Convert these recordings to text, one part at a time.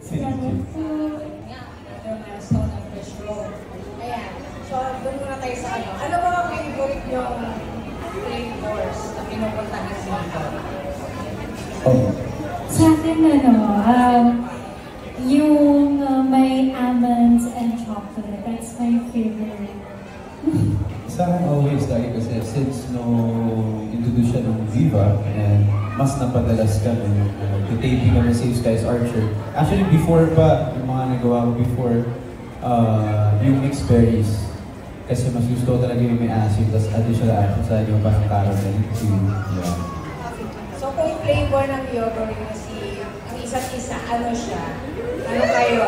Salamat po. Milestone ng the show. Ayan. So, doon muna tayo sa ano. Ano ba ang favorite nyong flavors na pinupuntahan dito? Sa akin, yung may almonds and chocolate. That's my favorite. Sa akin always lagi kasi since no introduce siya ng Viva and mas napadalas kami taping kami sa Skies Archer. Actually before pa, yung mga nagawa ko before, yung mixed berries. Kasi mas gusto ko talaga yung may acid, tapos additional acid sa yung parang caramel. Yeah. So, kung flavor ng yogurt mo si ang isa't isa, ano siya? Ano kayo?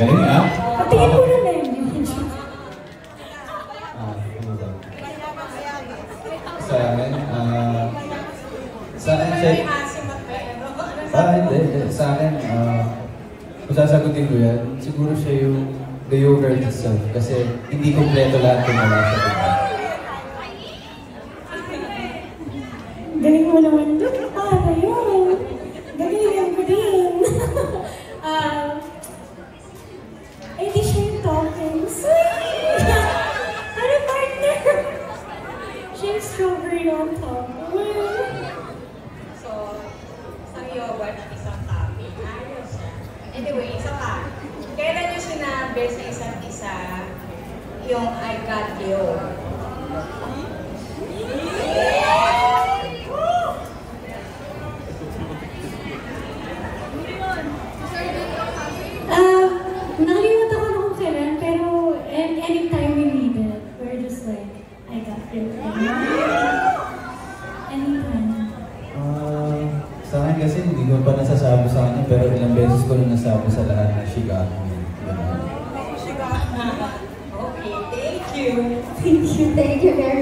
Galing ah? Patingin mo na menu. Sa akin, siya... Hindi. Sa akin, kung sasagutin ko yan, siguro siya yung the yogurt itself. Kasi hindi kompleto lahat kung wala siya. Galing mo naman doon. Ano yun? Galing ko din. Ay, di siya yung toppings. Ano partner? Siya yung strawberry on top. So, isang yogurt at isang topping. Ayos siya. Anyway, isa pa. Kailan nyo sinabi sa isa't isa yung I got you? Nakalimutan ko na kung kailan, pero anytime we need it, we're just like, I got you. Anytime. Sa akin kasi hindi ko pa nasasabi sa kanya, pero ilang beses ko na nasabi sa lahat na she got me. She got me. Okay, thank you. Thank you very